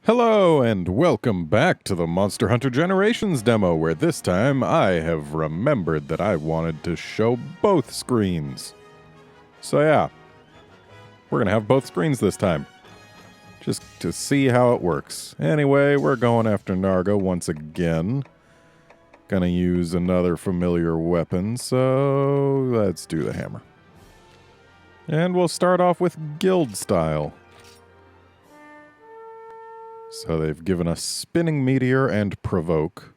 Hello and welcome back to the Monster Hunter Generations demo, where this time I have remembered that I wanted to show both screens. So yeah, we're gonna have both screens this time, just to see how it works. Anyway, we're going after Narga once again. Gonna use another familiar weapon, so let's do the hammer. And we'll start off with guild style. So they've given us Spinning Meteor and Provoke.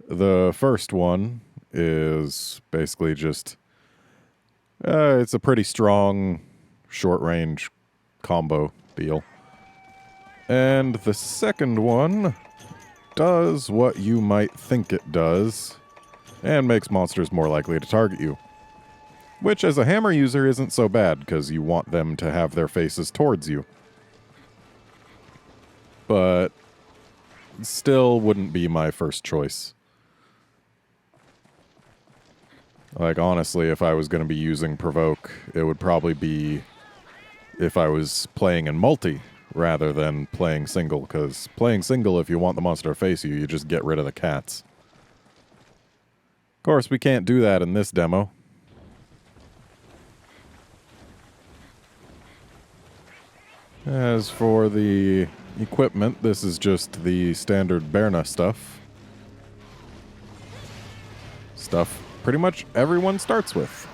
The first one is basically just... it's a pretty strong short-range combo deal. And the second one does what you might think it does, and makes monsters more likely to target you. Which, as a hammer user, isn't so bad, because you want them to have their faces towards you. But still wouldn't be my first choice. Like, honestly, if I was going to be using Provoke, it would probably be if I was playing in multi rather than playing single, because playing single, if you want the monster to face you, you just get rid of the cats. Of course, we can't do that in this demo. As for the equipment, this is just the standard Berna stuff. Stuff pretty much everyone starts with.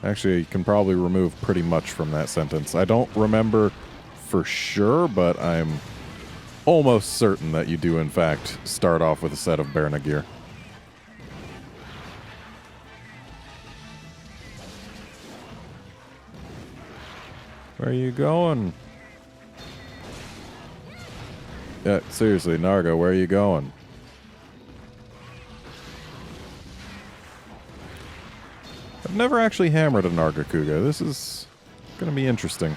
Actually, you can probably remove pretty much from that sentence. I don't remember for sure, but I'm almost certain that you do, in fact, start off with a set of Berna gear. Where are you going? Yeah, seriously, Narga, where are you going? I've never actually hammered a Nargacuga. This is gonna be interesting.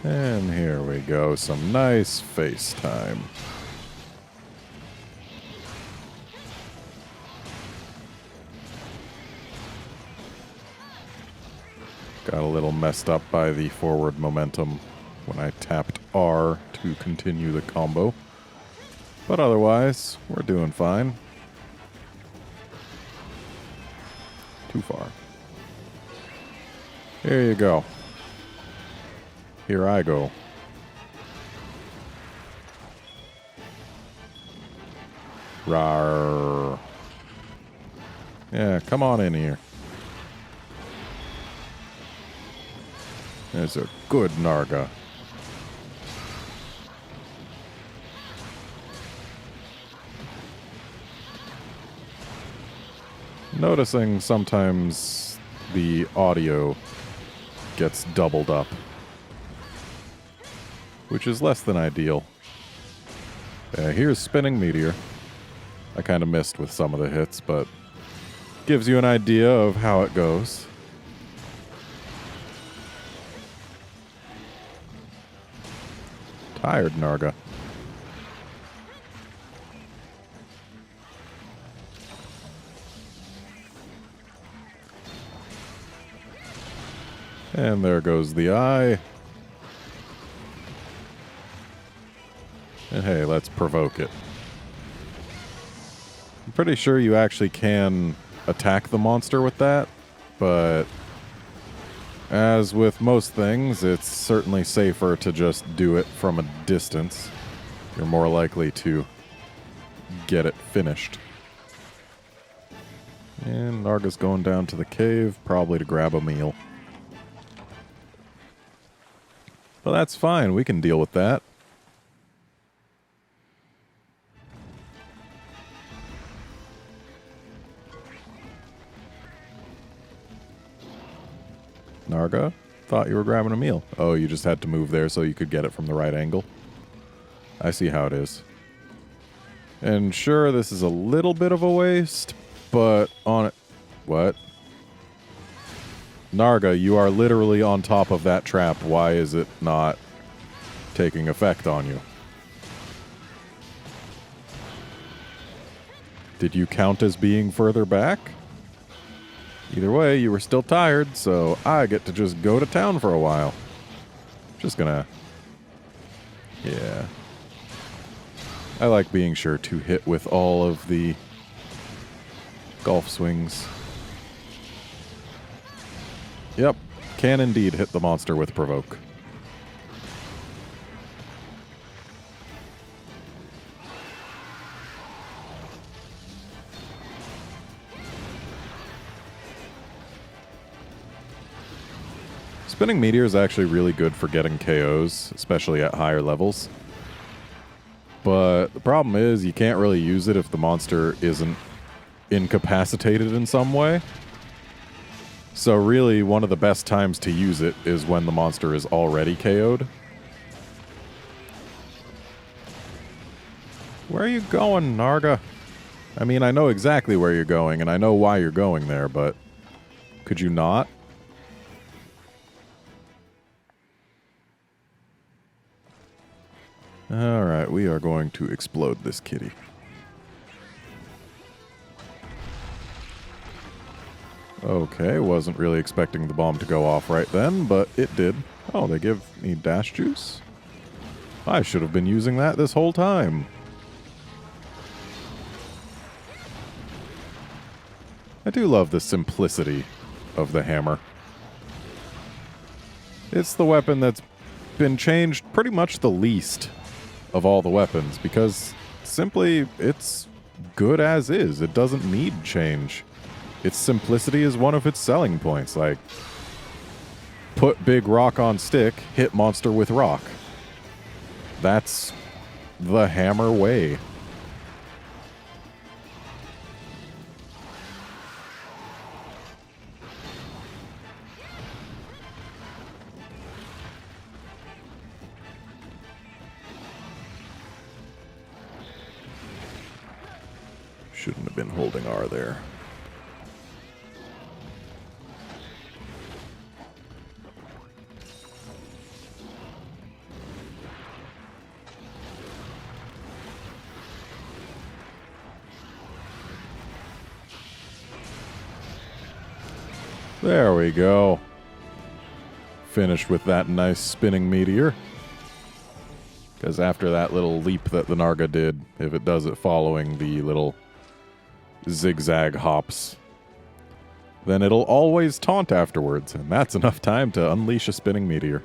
And here we go, some nice FaceTime. Got a little messed up by the forward momentum when I tapped R to continue the combo. But otherwise, we're doing fine. Too far. Here you go. Here I go. Rawr. Yeah, come on in here. There's a good Narga. Noticing sometimes the audio gets doubled up, which is less than ideal. Here's Spinning Meteor. I kind of missed with some of the hits, but gives you an idea of how it goes. Tired Narga. And there goes the eye. And hey, let's provoke it. I'm pretty sure you actually can attack the monster with that, but as with most things, it's certainly safer to just do it from a distance. You're more likely to get it finished. And Narga's going down to the cave, probably to grab a meal. Well, that's fine. We can deal with that. Narga? Thought you were grabbing a meal. Oh, you just had to move there so you could get it from the right angle. I see how it is. And sure, this is a little bit of a waste, but on it... What? Narga, you are literally on top of that trap. Why is it not taking effect on you? Did you count as being further back? Either way, you were still tired, so I get to just go to town for a while. Just gonna... Yeah. I like being sure to hit with all of the golf swings. Yep, can indeed hit the monster with Provoke. Spinning Meteor is actually really good for getting KOs, especially at higher levels. But the problem is you can't really use it if the monster isn't incapacitated in some way. So really, one of the best times to use it is when the monster is already KO'd. Where are you going, Narga? I mean, I know exactly where you're going, and I know why you're going there, but could you not? Alright, we are going to explode this kitty. Okay, wasn't really expecting the bomb to go off right then, but it did. Oh, they give me dash juice? I should have been using that this whole time. I do love the simplicity of the hammer. It's the weapon that's been changed pretty much the least of all the weapons, because simply it's good as is. It doesn't need change. Its simplicity is one of its selling points. Like, put big rock on stick, hit monster with rock. That's the hammer way. Shouldn't have been holding R there. There we go. Finished with that nice spinning meteor. Because after that little leap that the Narga did, if it does it following the little zigzag hops, then it'll always taunt afterwards, and that's enough time to unleash a spinning meteor.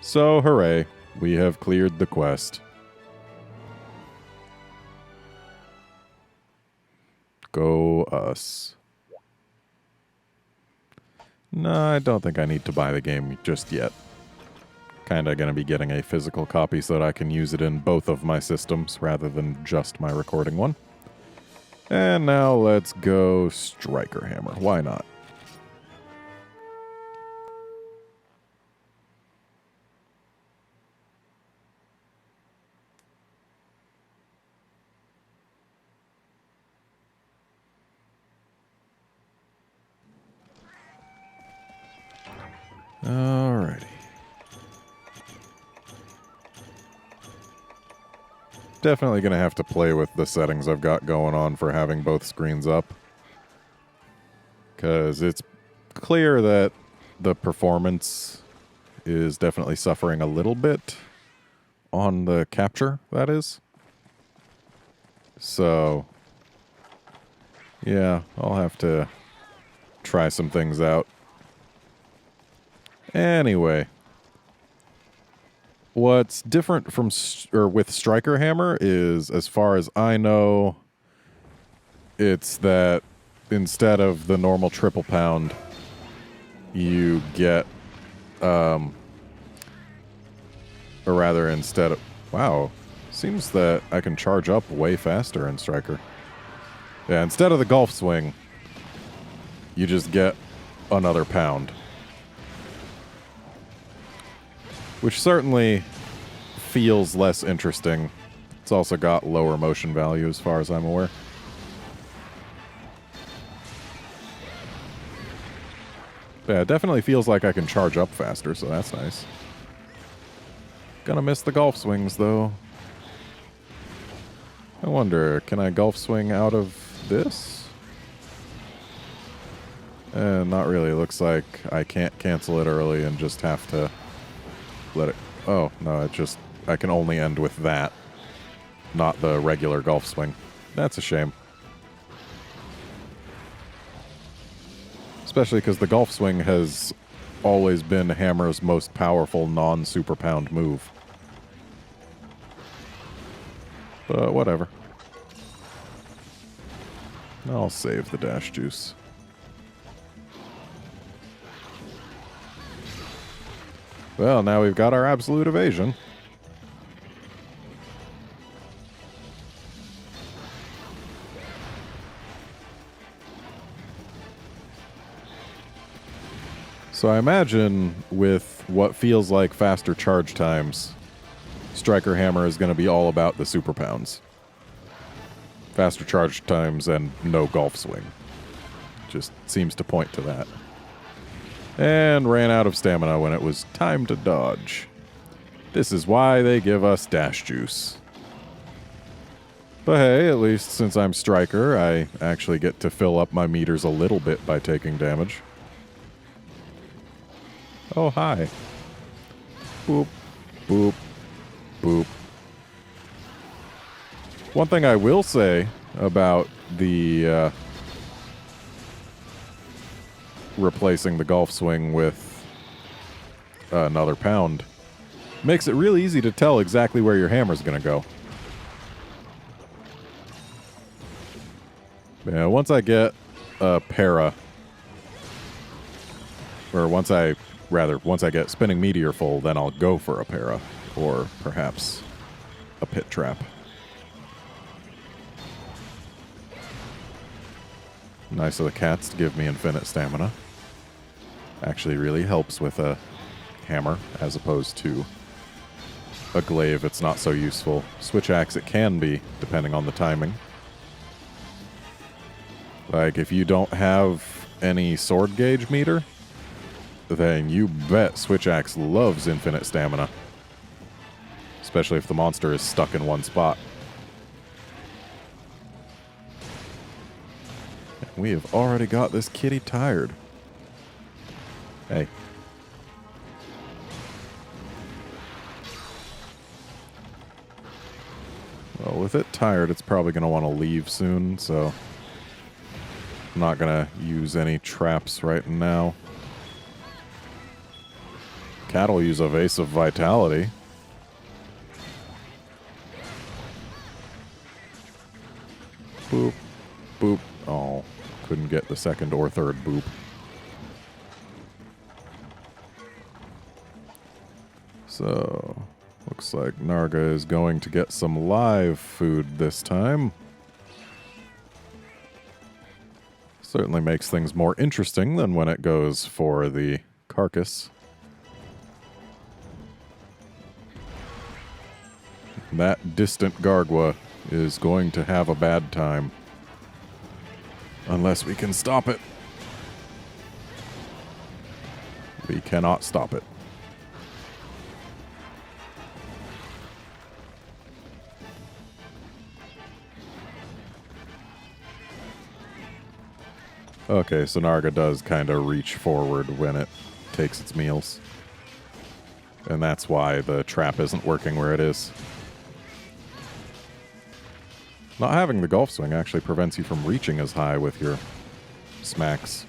So, hooray, we have cleared the quest. Go us. No, I don't think I need to buy the game just yet. Kinda gonna be getting a physical copy so that I can use it in both of my systems rather than just my recording one. And now let's go Striker Hammer. Why not? Alrighty. Definitely going to have to play with the settings I've got going on for having both screens up. Because it's clear that the performance is definitely suffering a little bit on the capture, that is. So, yeah, I'll have to try some things out. Anyway, what's different from with Striker Hammer is, as far as I know, it's that instead of the normal triple pound, you get, or rather instead of, wow, seems that I can charge up way faster in Striker. Yeah, instead of the golf swing, you just get another pound. Which certainly feels less interesting. It's also got lower motion value as far as I'm aware. Yeah, it definitely feels like I can charge up faster, so that's nice. Gonna miss the golf swings, though. I wonder, can I golf swing out of this? Not really. Looks like I can't cancel it early and just have to let it... Oh, no, I can only end with that, not the regular golf swing. That's a shame. Especially because the golf swing has always been Hammer's most powerful non-super pound move. But whatever. I'll save the dash juice. Well, now we've got our absolute evasion. So I imagine with what feels like faster charge times, Striker Hammer is going to be all about the super pounds. Faster charge times and no golf swing. Just seems to point to that. And ran out of stamina when it was time to dodge. This is why they give us dash juice. But hey, at least since I'm Striker, I actually get to fill up my meters a little bit by taking damage. Oh, hi. Boop, boop, boop. One thing I will say about the replacing the golf swing with another pound makes it really easy to tell exactly where your hammer's going to go. Yeah, once I get a para, or once I get Spinning Meteor full, then I'll go for a para, or perhaps a pit trap. Nice of the cats to give me infinite stamina. Actually really helps with a hammer, as opposed to a glaive. It's not so useful. Switch axe it can be, depending on the timing. Like, if you don't have any sword gauge meter, then you bet Switch Axe loves infinite stamina. Especially if the monster is stuck in one spot. And we have already got this kitty tired. Hey. Well, with it tired, it's probably going to want to leave soon, so I'm not going to use any traps right now. Cat will use Evasive Vitality. Boop. Boop. Oh, couldn't get the second or third boop. So, looks like Narga is going to get some live food this time. Certainly makes things more interesting than when it goes for the carcass. That distant Gargwa is going to have a bad time. Unless we can stop it. We cannot stop it. Okay, so Narga does kind of reach forward when it takes its meals. And that's why the trap isn't working where it is. Not having the golf swing actually prevents you from reaching as high with your smacks.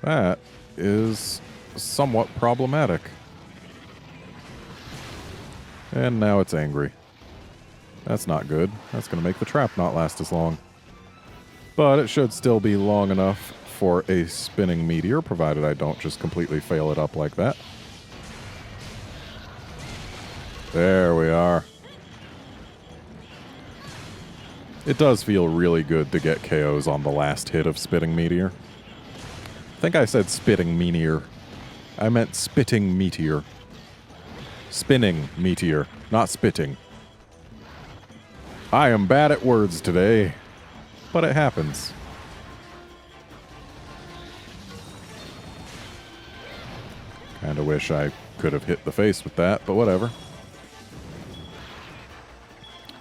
That is somewhat problematic. And now it's angry. That's not good. That's going to make the trap not last as long. But it should still be long enough for a spinning meteor, provided I don't just completely fail it up like that. There we are. It does feel really good to get KOs on the last hit of Spitting Meteor. I think I said Spitting Meteor. I meant Spitting Meteor. Spinning Meteor, not spitting. I am bad at words today, but it happens. Kinda wish I could have hit the face with that, but whatever.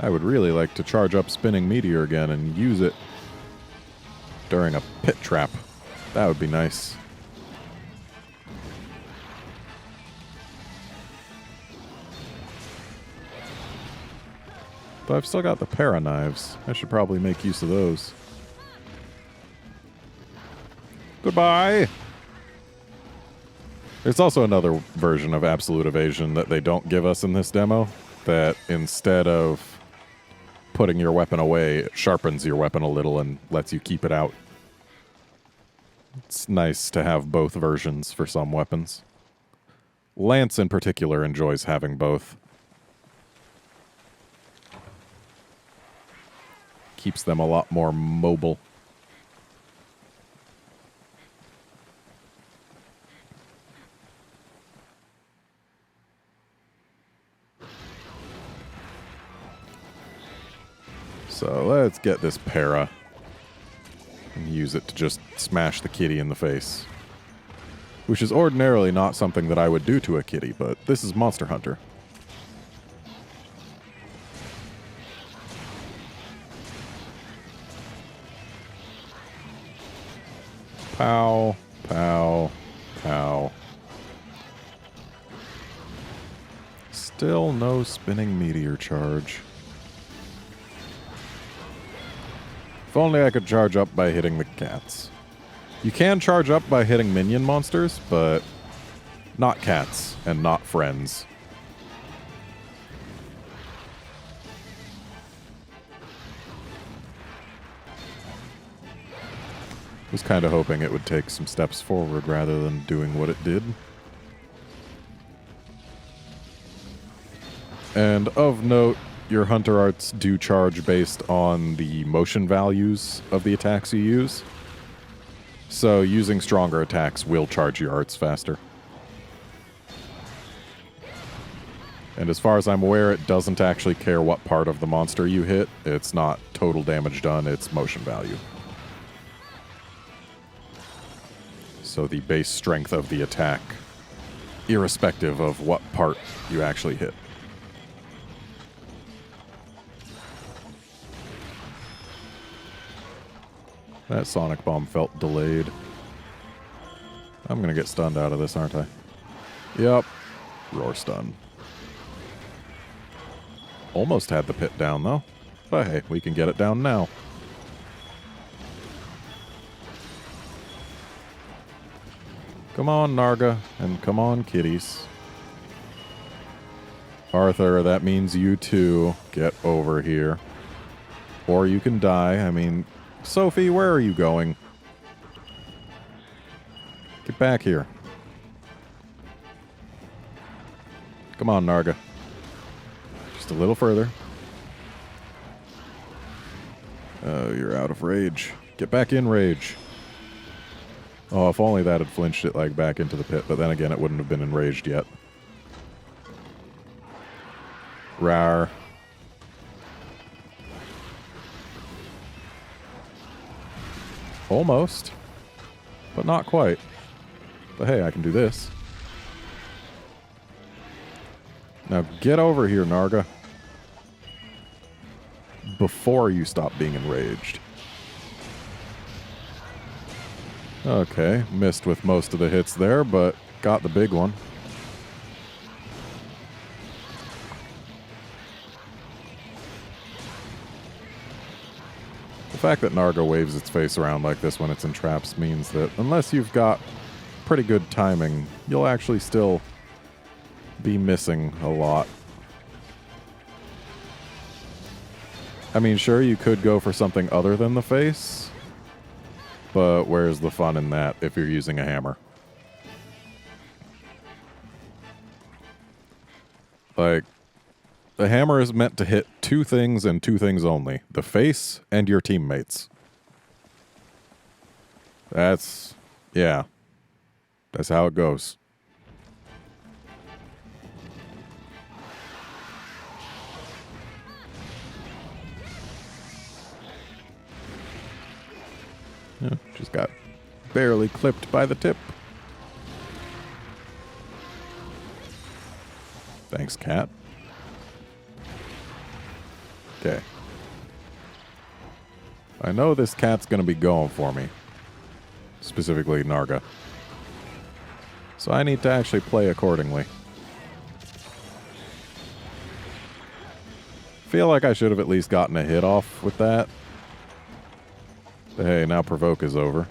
I would really like to charge up Spinning Meteor again and use it during a pit trap. That would be nice. But I've still got the para knives. I should probably make use of those. Goodbye! There's also another version of Absolute Evasion that they don't give us in this demo, that instead of putting your weapon away, it sharpens your weapon a little and lets you keep it out. It's nice to have both versions for some weapons. Lance in particular enjoys having both. Keeps them a lot more mobile. So let's get this para and use it to just smash the kitty in the face. Which is ordinarily not something that I would do to a kitty, but this is Monster Hunter. Pow, pow, pow. Still no Spinning Meteor charge. If only I could charge up by hitting the cats. You can charge up by hitting minion monsters, but not cats and not friends. Was kind of hoping it would take some steps forward rather than doing what it did. And of note, your hunter arts do charge based on the motion values of the attacks you use. So using stronger attacks will charge your arts faster. And as far as I'm aware, it doesn't actually care what part of the monster you hit. It's not total damage done, it's motion value. So the base strength of the attack, irrespective of what part you actually hit. That sonic bomb felt delayed. I'm gonna get stunned out of this, aren't I? Yep. Roar stun. Almost had the pit down, though. But hey, we can get it down now. Come on, Narga, and come on, kitties. Arthur, that means you too. Get over here. Or you can die. I mean, Sophie, where are you going? Get back here. Come on, Narga. Just a little further. Oh, you're out of rage. Get back in rage. Oh, if only that had flinched it, like, back into the pit, but then again, it wouldn't have been enraged yet. Rawr. Almost. But not quite. But hey, I can do this. Now get over here, Narga. Before you stop being enraged. Okay, missed with most of the hits there, but got the big one. The fact that Narga waves its face around like this when it's in traps means that unless you've got pretty good timing, you'll actually still be missing a lot. I mean, sure, you could go for something other than the face, but where's the fun in that if you're using a hammer? Like, the hammer is meant to hit two things and two things only. The face and your teammates. That's... yeah. That's how it goes. Yeah, just got barely clipped by the tip. Thanks, cat. Okay. I know this cat's going to be going for me. Specifically, Narga. So I need to actually play accordingly. Feel like I should have at least gotten a hit off with that. But hey, now provoke is over.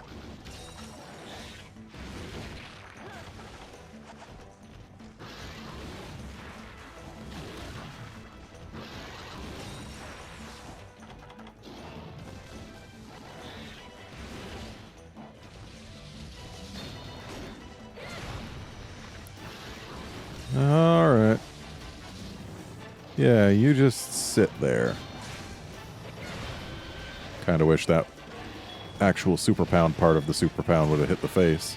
Alright. Yeah, you just sit there. Kinda wish that actual super pound part of the super pound would have hit the face.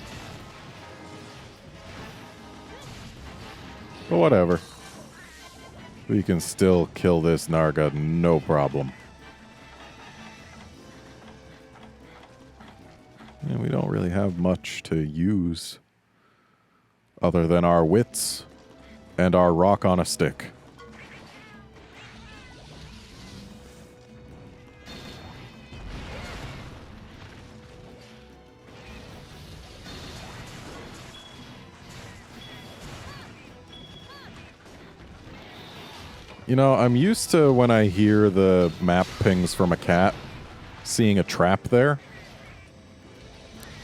But whatever. We can still kill this Narga, no problem. And we don't really have much to use other than our wits and our rock on a stick. You know, I'm used to when I hear the map pings from a cat, seeing a trap there.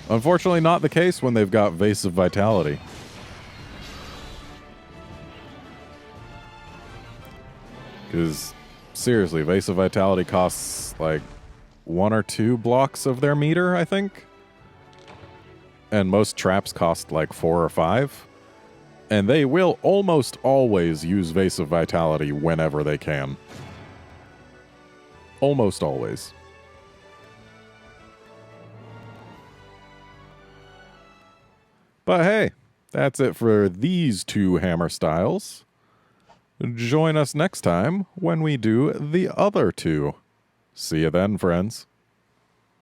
Unfortunately, not the case when they've got Vase of Vitality. Because, seriously, Vase of Vitality costs, like, 1 or 2 blocks of their meter, I think. And most traps cost, like, 4 or 5. And they will almost always use Vase of Vitality whenever they can. Almost always. But hey, that's it for these 2 hammer styles. Join us next time when we do the other 2. See you then, friends.